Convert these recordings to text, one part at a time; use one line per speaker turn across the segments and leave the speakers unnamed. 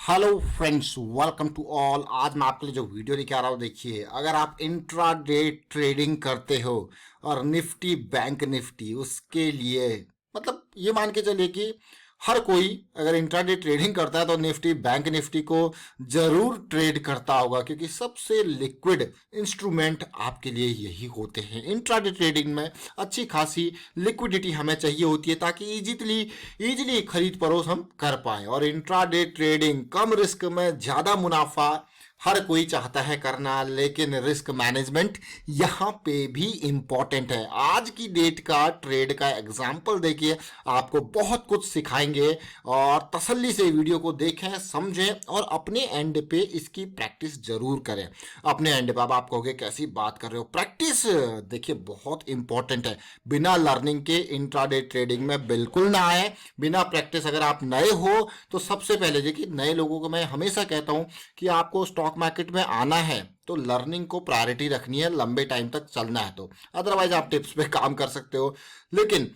Hello friends, welcome to all. आज मैं आपके लिए जो वीडियो लेके आ रहा हूँ, देखिए, अगर आप इंट्राडे ट्रेडिंग करते हो और निफ्टी बैंक निफ्टी उसके लिए मतलब ये मान के चलिए कि हर कोई अगर इंट्राडे ट्रेडिंग करता है तो निफ्टी बैंक निफ्टी को जरूर ट्रेड करता होगा, क्योंकि सबसे लिक्विड इंस्ट्रूमेंट आपके लिए यही होते हैं। इंट्राडे ट्रेडिंग में अच्छी खासी लिक्विडिटी हमें चाहिए होती है ताकि इजीली खरीद फरोख्त हम कर पाए। और इंट्राडे ट्रेडिंग कम रिस्क में ज्यादा मुनाफा हर कोई चाहता है करना, लेकिन रिस्क मैनेजमेंट यहाँ पे भी इंपॉर्टेंट है। आज की डेट का ट्रेड का एग्जाम्पल देखिए, आपको बहुत कुछ सिखाएंगे और तसल्ली से वीडियो को देखें, समझें और अपने एंड पे इसकी प्रैक्टिस जरूर करें। अपने एंड पे अब आप कहोगे कैसी बात कर रहे हो, प्रैक्टिस देखिए बहुत इंपॉर्टेंट है। बिना लर्निंग के इंट्राडे ट्रेडिंग में बिल्कुल ना आए। बिना प्रैक्टिस अगर आप नए हो तो सबसे पहले देखिए, नए लोगों को मैं हमेशा कहता हूं कि आपको स्टॉक मार्केट में आना है तो लर्निंग को प्रायोरिटी रखनी है, लंबे टाइम तक चलना है तो। अदरवाइज आप टिप्स पे काम कर सकते हो, लेकिन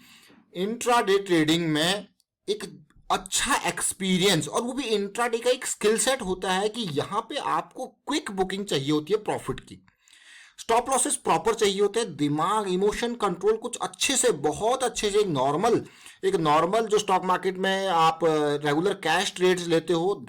इंट्राडे ट्रेडिंग में एक अच्छा एक्सपीरियंस और वो भी इंट्राडे का एक स्किल सेट होता है कि यहां पे आपको क्विक बुकिंग चाहिए होती है प्रॉफिट की। स्टॉप लॉसेस प्रॉपर चाहिए होते हैं, दिमाग इमोशन कंट्रोल कुछ अच्छे से, बहुत अच्छे से। एक नॉर्मल जो स्टॉक मार्केट में आप रेगुलर कैश ट्रेड्स लेते हो,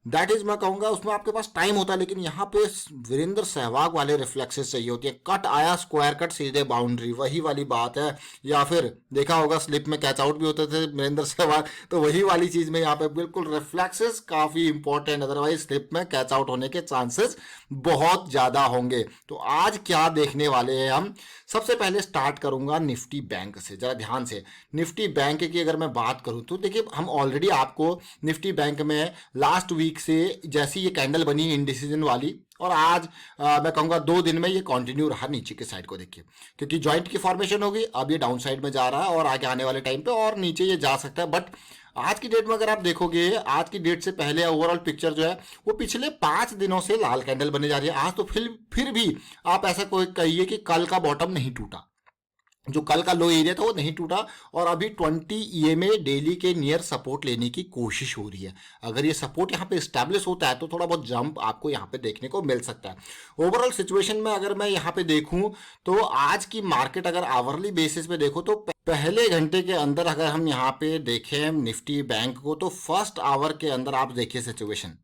दैट इज मैं कहूंगा उसमें आपके पास टाइम होता है, लेकिन यहाँ पे वीरेंद्र सहवाग वाले रिफ्लेक्सेस चाहिए होती है। कट आया स्क्वायर कट सीधे बाउंड्री, वही वाली बात है। या फिर देखा होगा स्लिप में कैच आउट भी होते थे वीरेंद्र सहवाग, तो वही वाली चीज में यहाँ पे बिल्कुल रिफ्लेक्सेस काफी इंपॉर्टेंट, अदरवाइज स्लिप में कैच आउट होने के चांसेस बहुत ज्यादा होंगे। तो आज क्या देखने वाले हैं हम, सबसे पहले स्टार्ट करूंगा निफ्टी बैंक से। जरा ध्यान से, निफ्टी बैंक की अगर मैं बात करूं तो देखिए, हम ऑलरेडी आपको निफ्टी बैंक में लास्ट वीक से जैसी ये कैंडल बनी इंडिसीजन वाली, और आज मैं कहूंगा 2 दिन में ये कंटिन्यू रहा नीचे की साइड को। देखिए, क्योंकि जॉइंट की फॉर्मेशन होगी, अब ये डाउन साइड में जा रहा है और आगे आने वाले टाइम पे और नीचे ये जा सकता है। बट आज की डेट में अगर आप देखोगे, आज की डेट से पहले ओवरऑल पिक्चर जो है वो पिछले 5 दिनों से लाल कैंडल बने जा रही है। आज तो फिर भी आप ऐसा कोई कहिए कि कल का बॉटम नहीं टूटा, जो कल का लो एरिया था वो नहीं टूटा, और अभी 20 ईएमए डेली के नियर सपोर्ट लेने की कोशिश हो रही है। अगर ये सपोर्ट यहाँ पे स्टैब्लिश होता है तो थोड़ा बहुत जंप आपको यहाँ पे देखने को मिल सकता है। ओवरऑल सिचुएशन में अगर मैं यहाँ पे देखूं तो आज की मार्केट अगर आवरली बेसिस पे देखो तो पहले घंटे के अंदर अगर हम यहाँ पे देखें निफ्टी बैंक को, तो फर्स्ट आवर के अंदर आप देखिए सिचुएशन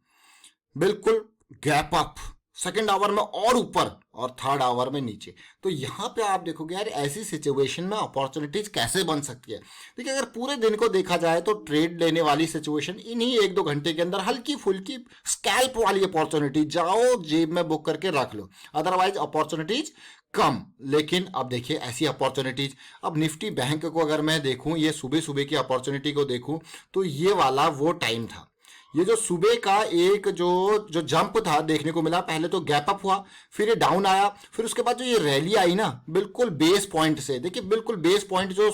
बिल्कुल गैप अप, सेकेंड आवर में और ऊपर और थर्ड आवर में नीचे। तो यहां पे आप देखोगे यार, ऐसी सिचुएशन में अपॉर्चुनिटीज कैसे बन सकती है। देखिए, अगर पूरे दिन को देखा जाए तो ट्रेड लेने वाली सिचुएशन इन्हीं 1-2 घंटे के अंदर हल्की फुल्की स्कैल्प वाली अपॉर्चुनिटी, जाओ जेब में बुक करके रख लो, अदरवाइज अपॉर्चुनिटीज कम। लेकिन अब देखिए ऐसी अपॉर्चुनिटीज, अब निफ्टी बैंक को अगर मैं देखूं, ये सुबह सुबह की अपॉर्चुनिटी को देखूं तो ये वाला वो टाइम था। ये जो सुबह का एक जो जो जंप था देखने को मिला, पहले तो गैप अप हुआ, फिर ये डाउन आया, फिर उसके बाद जो ये रैली आई ना बिल्कुल बेस पॉइंट से, देखिए बिल्कुल बेस पॉइंट जो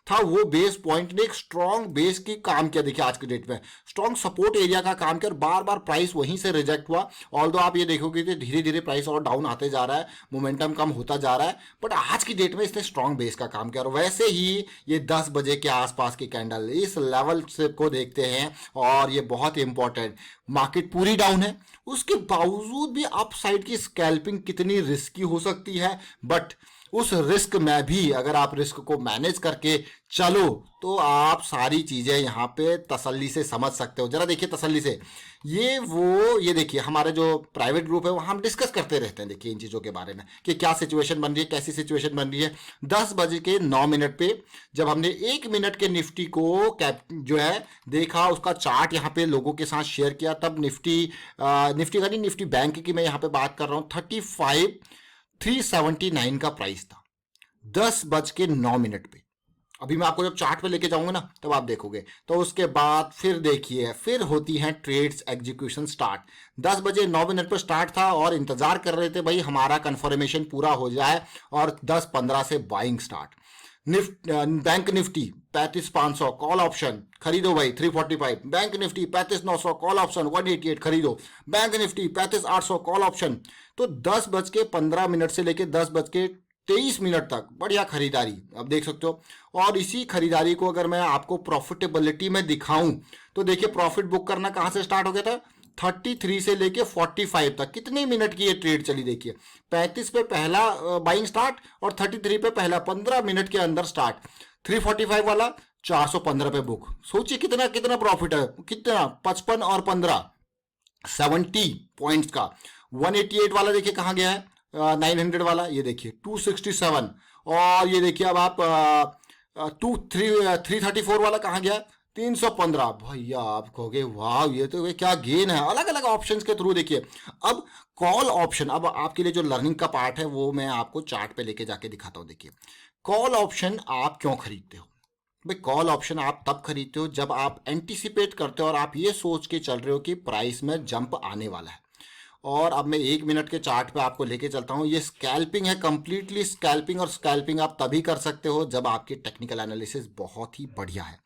था वो बेस पॉइंट ने एक स्ट्रॉन्ग बेस की काम किया। देखिए आज की डेट में स्ट्रॉन्ग सपोर्ट एरिया का काम किया और बार बार प्राइस वहीं से रिजेक्ट हुआ। ऑल्दो आप ये देखोगे कि धीरे धीरे प्राइस और डाउन आते जा रहा है, मोमेंटम कम होता जा रहा है, बट आज की डेट में इसने स्ट्रॉन्ग बेस का काम किया। और वैसे ही ये 10 बजे के आसपास की कैंडल इस लेवल से को देखते हैं, और ये बहुत इंपॉर्टेंट, मार्केट पूरी डाउन है, उसके बावजूद भी अप साइड की स्कैल्पिंग कितनी रिस्की हो सकती है। बट उस रिस्क में भी अगर आप रिस्क को मैनेज करके चलो तो आप सारी चीजें यहां पे तसल्ली से समझ सकते हो। जरा देखिए तसल्ली से, ये देखिए हमारे जो प्राइवेट ग्रुप है वहां हम डिस्कस करते रहते हैं, देखिए इन चीजों के बारे में कि क्या सिचुएशन बन रही है, कैसी सिचुएशन बन रही है। 10 बजे के 9 मिनट पे जब हमने 1 मिनट के निफ्टी को कैप जो है देखा, उसका चार्ट यहाँ पे लोगों के साथ शेयर किया, तब निफ्टी बैंक की मैं यहाँ पे बात कर रहा हूँ, 35,379 का प्राइस था 10 बज के 9 मिनट पे। अभी मैं आपको जब चार्ट पे लेके जाऊंगा ना तब आप देखोगे। तो उसके बाद फिर देखिए, फिर होती हैं ट्रेड्स एग्जीक्यूशन स्टार्ट। 10 बजे 9 मिनट पर स्टार्ट था और इंतजार कर रहे थे भाई हमारा कंफर्मेशन पूरा हो जाए, और 10:15 से buying start. Bank Nifty 35,500 call option खरीदो भाई 345, बैंक निफ्टी 35,900 कॉल ऑप्शन 188 खरीदो, बैंक निफ्टी 35,800 कॉल ऑप्शन। तो 10 बज के 15 मिनट से लेके 10 बज के 23 मिनट तक बढ़िया खरीदारी, अब देख सकते हो। और इसी खरीदारी को अगर मैं आपको प्रॉफिटेबिलिटी में दिखाऊं तो देखिए प्रॉफिट बुक करना कहां से स्टार्ट हो गया था, 33 से लेके 45 तक कितने मिनट की ये ट्रेड चली देखिए। 35 पे पहला बाइंग स्टार्ट और 33 पे पहला 15 मिनट के अंदर स्टार्ट। 345 वाला 415 पे बुक। सोचिए कितना कितना प्रॉफिट है, कितना 55 और 15 70 पॉइंट्स का। 188 वाला देखिए कहाँ गया है, 900 वाला ये देखिए 267। और ये देखिए अब आप 334 वाला कहाँ गया, 315। भैया आप कहोगे वाह ये तो क्या गेन है, अलग अलग ऑप्शंस के थ्रू देखिए। अब कॉल ऑप्शन, अब आपके लिए जो लर्निंग का पार्ट है वो मैं आपको चार्ट पे लेके जाके दिखाता हूँ। देखिए कॉल ऑप्शन आप क्यों खरीदते हो भाई, कॉल ऑप्शन आप तब खरीदते हो जब आप एंटिसिपेट करते हो और आप ये सोच के चल रहे हो कि प्राइस में जंप आने वाला है। और अब मैं 1 मिनट के चार्ट पे आपको लेके चलता हूँ। ये स्कैल्पिंग है, कंप्लीटली स्कैल्पिंग, और स्कैल्पिंग आप तभी कर सकते हो जब आपकी टेक्निकल एनालिसिस बहुत ही बढ़िया है।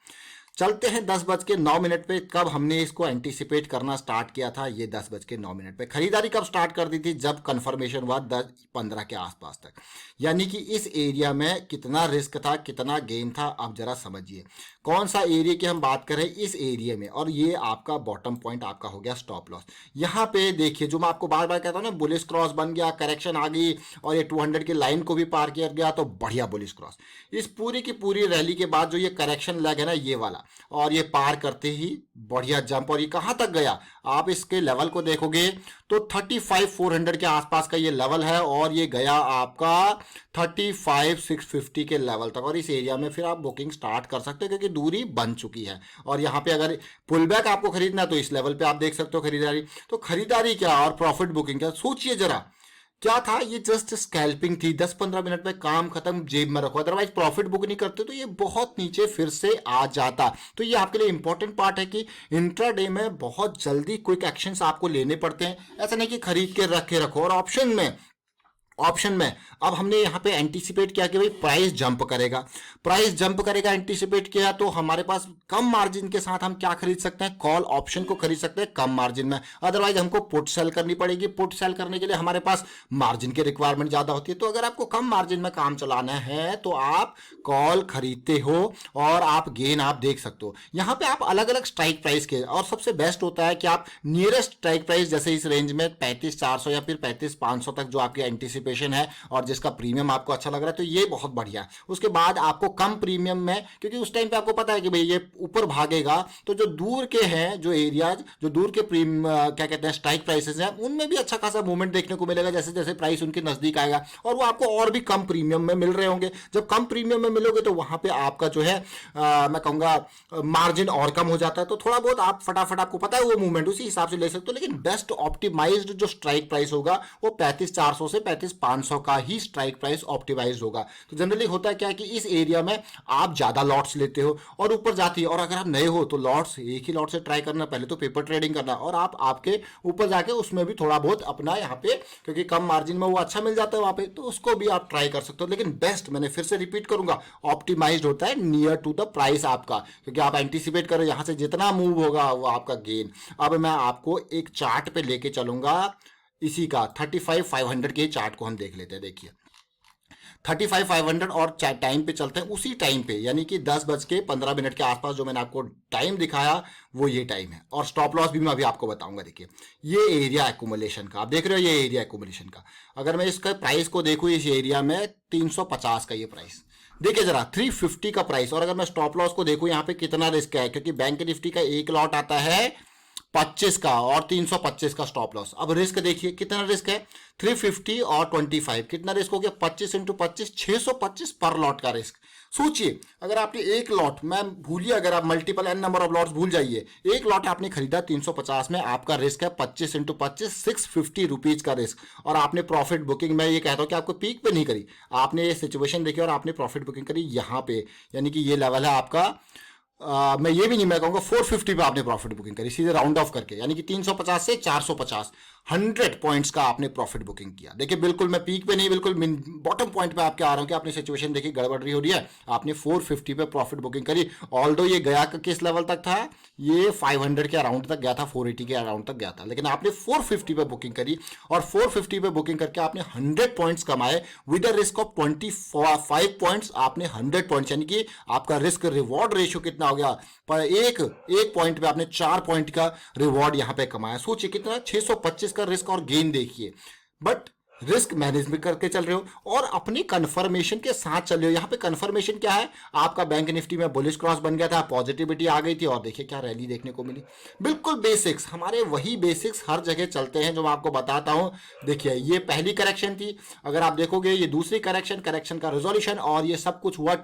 चलते हैं 10:09 पे, कब हमने इसको एंटिसिपेट करना स्टार्ट किया था। ये 10:09 पे खरीदारी कब स्टार्ट कर दी थी, जब कंफर्मेशन हुआ 10:15 के आसपास तक। यानी कि इस एरिया में कितना रिस्क था, कितना गेन था, आप जरा समझिए कौन सा एरिया की हम बात करें इस एरिया में। और ये आपका बॉटम पॉइंट आपका हो गया स्टॉप लॉस। यहाँ पे देखिए जो मैं आपको बार बार कहता हूँ ना, बुलिश क्रॉस बन गया, करेक्शन आ गई और ये 200 की लाइन को भी पार किया गया तो बढ़िया बुलिश क्रॉस। इस पूरी की पूरी रैली के बाद जो ये करेक्शन लग है ना ये वाला, और ये पार करते ही बढ़िया जंप। और ये कहां तक गया, आप इसके लेवल को देखोगे तो 35,400 के आसपास का ये लेवल है, और ये गया आपका 35,650 के लेवल तक। और इस एरिया में फिर आप बुकिंग स्टार्ट कर सकते हो क्योंकि दूरी बन चुकी है। और यहाँ पे अगर पुल बैक आपको खरीदना है तो इस लेवल पे आप देख सकते हो खरीदारी। तो खरीदारी क्या और प्रॉफिट बुकिंग क्या, सोचिए जरा क्या था। ये जस्ट स्कैल्पिंग थी, 10-15 मिनट में काम खत्म, जेब में रखो। अदरवाइज प्रॉफिट बुक नहीं करते तो ये बहुत नीचे फिर से आ जाता। तो ये आपके लिए इंपॉर्टेंट पार्ट है कि इंट्राडे में बहुत जल्दी क्विक एक्शंस आपको लेने पड़ते हैं। ऐसा नहीं कि खरीद के रख के रखो। और ऑप्शन में अब हमने यहाँ पे एंटीसिपेट किया कि भाई प्राइस जंप करेगा, प्राइस जंप करेगा एंटीसिपेट किया, तो हमारे पास कम मार्जिन के साथ हम क्या खरीद सकते हैं, कॉल ऑप्शन को खरीद सकते हैं कम मार्जिन में। अदरवाइज हमको पुट सेल करनी पड़ेगी। पुट सेल करने के लिए हमारे पास मार्जिन की रिक्वायरमेंट ज्यादा होती है। तो अगर आपको कम मार्जिन में काम चलाना है तो आप कॉल खरीदते हो और आप गेन आप देख सकते हो। यहाँ पे आप अलग अलग स्ट्राइक प्राइस के, और सबसे बेस्ट होता है कि आप नियरेस्ट स्ट्राइक प्राइस जैसे इस रेंज में 35,400 या फिर 35,500 तक जो आपकी एंटीसिपेशन है और जिसका प्रीमियम आपको अच्छा लग रहा है तो ये बहुत बढ़िया है। उसके बाद आपको कम प्रीमियम में, क्योंकि उस टाइम पे आपको पता है कि भाई ये ऊपर भागेगा, तो जो दूर के हैं जो एरियाज, जो दूर के क्या कहते हैं स्ट्राइक प्राइसेस हैं, उनमें भी अच्छा खासा मूवमेंट देखने को मिलेगा जैसे जैसे प्राइस उनके नजदीक आएगा, और वो आपको और भी कम प्रीमियम में मिल रहे होंगे। जब कम प्रीमियम में मिलोगे तो वहां पे आपका जो है मैं कहूंगा मार्जिन और कम हो जाता है। तो थोड़ा बहुत आप फटाफट, आपको पता है वो मूवमेंट उसी हिसाब से ले सकते हो। लेकिन बेस्ट ऑप्टिमाइज्ड जो स्ट्राइक प्राइस होगा वो 35,400 से 35,500 का ही स्ट्राइक प्राइस ऑप्टिमाइज होगा। तो जनरली होता है क्या कि इस एरिया में आप ज्यादा लॉट्स लेते हो और ऊपर जाती है। और अगर आप नए हो तो लॉट्स एक ही लॉट से ट्राई करना, पहले तो पेपर ट्रेडिंग करना, और आप आपके ऊपर जाके उसमें भी थोड़ा बहुत अपना यहाँ पे, क्योंकि कम मार्जिन में वो अच्छा मिल जाता है वहां पे, तो उसको भी आप ट्राई कर सकते हो। लेकिन बेस्ट, मैंने फिर से रिपीट करूंगा, ऑप्टिमाइज्ड होता है नियर टू द प्राइस आपका, क्योंकि आप एंटीसिपेट करो यहाँ से जितना मूव होगा वो आपका गेन। अब मैं आपको एक चार्ट पे लेके चलूंगा इसी का 35,500 के चार्ट को हम देख लेते हैं। देखिए 35,500 और टाइम पे चलते हैं उसी टाइम पे, यानी कि 10:15 के आसपास जो मैंने आपको टाइम दिखाया वो ये टाइम है। और स्टॉप लॉस भी मैं अभी आपको बताऊंगा। देखिए ये एरिया एक्यूमुलेशन का, आप देख रहे हो ये एरिया एक्यूमुलेशन का। अगर मैं इसका प्राइस को देखूं इस एरिया में 350 का ये प्राइस, देखिए जरा 350 का प्राइस। और अगर मैं स्टॉप लॉस को देखूं यहाँ पे कितना रिस्क है, क्योंकि बैंक निफ्टी का एक लॉट आता है 25 का और 325 का स्टॉप लॉस। अब रिस्क देखिए कितना रिस्क है, 350 और 25 कितना रिस्क हो गया, 25 × 25 625 पर लॉट का रिस्क। सोचिए अगर आपने एक लॉट, मैं भूलिए अगर आप multiple an number of lots भूल जाइए, एक लॉट आपने खरीदा 350 में, आपका रिस्क है 25 × 25 650 रुपीज का रिस्क। और आपने प्रॉफिट बुकिंग, मैं ये कहता हूँ कि आपको पीक पे नहीं करी, आपने ये सिचुएशन देखी और आपने प्रॉफिट बुकिंग करी यहाँ पे, यानी कि ये लेवल है आपका मैं ये भी नहीं मैं कहूँगा 450 पे आपने प्रॉफिट बुकिंग करी सीधे राउंड ऑफ करके, यानी कि 350 से 450, 100 पॉइंट्स का आपने प्रॉफिट बुकिंग किया। देखिए बिल्कुल मैं पीक पे नहीं, बिल्कुल बॉटम पॉइंट पे आपके आ रहा हूँ कि आपने सिचुएशन देखी गड़बड़ रही हो रही है, आपने 450 पे प्रॉफिट बुकिंग करी। ऑल्दो ये गया का किस लेवल तक था, ये 500 के अराउंड तक गया था, 480 के अराउंड तक गया था, लेकिन आपने 450 पे बुकिंग करी और 450 पे बुकिंग करके आपने 100 पॉइंट्स कमाए with a risk of 25 points. आपने 100 पॉइंट्स, यानी कि आपका रिस्क रिवॉर्ड रेशियो कितना हो गया, पर एक एक पॉइंट पे आपने 4 पॉइंट का रिवॉर्ड यहां पे कमाया। सोचिए कितना, 625 का रिस्क और गेन देखिए, बट रिस्क मैनेजमेंट करके चल रहे हो और अपनी कंफर्मेशन के साथ चल रहे हो। यहां पे कंफर्मेशन क्या है, आपका बैंक निफ्टी में बुलिश क्रॉस बन गया था, पॉजिटिविटी आ गई थी और देखिए क्या रैली देखने को मिली। बिल्कुल बेसिक्स, हमारे वही बेसिक्स हर जगह चलते हैं जो मैं आपको बताता हूं। देखिए ये पहली करेक्शन थी, अगर आप देखोगे ये दूसरी करेक्शन का रेजोल्यूशन, और ये सब कुछ हुआ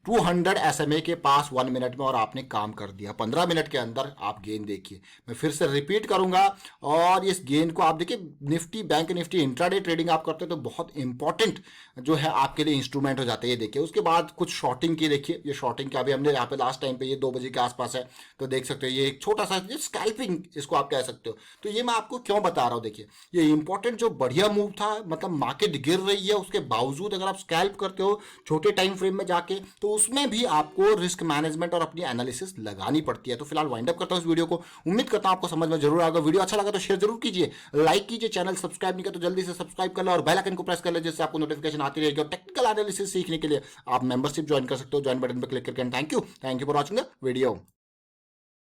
200 SMA के पास 1 मिनट में, और आपने काम कर दिया 15 मिनट के अंदर। आप गेन देखिए, मैं फिर से रिपीट करूंगा, और इस गेन को आप देखिए, Nifty bank Nifty intraday trading आप करते हो तो बहुत इंपॉर्टेंट जो है आपके लिए इंस्ट्रूमेंट हो जाते हैं। ये देखिए उसके बाद कुछ शॉर्टिंग की, देखिए ये शॉर्टिंग का अभी हमने यहाँ पे लास्ट टाइम पे ये 2 बजे के आसपास है, तो देख सकते हो ये एक छोटा सा स्कैल्पिंग इसको आप कह सकते हो। तो ये मैं आपको क्यों बता रहा हूँ, देखिए ये इंपॉर्टेंट जो बढ़िया मूव था, मतलब मार्केट गिर रही है उसके बावजूद अगर आप स्कैल्प करते हो छोटे टाइम फ्रेम में जाके, तो उसमें भी आपको रिस्क मैनेजमेंट और अपनी एनालिसिस लगानी पड़ती है। तो फिलहाल वाइंड अप करता हूं इस वीडियो को, उम्मीद करता हूं आपको समझ में जरूर आएगा। वीडियो अच्छा लगा तो शेयर जरूर कीजिए, लाइक कीजिए, चैनल सब्सक्राइब नहीं किया तो जल्दी से सब्सक्राइब कर लो और बेल आइकन को प्रेस कर ले, जिससे आपको नोटिफिकेशन आती रहेगी। और टेक्निकल एनालिसिस सीखने के लिए आप मेंबरशिप ज्वाइन कर सकते हो, ज्वाइन बटन पर क्लिक करके। Thank you for watching the video.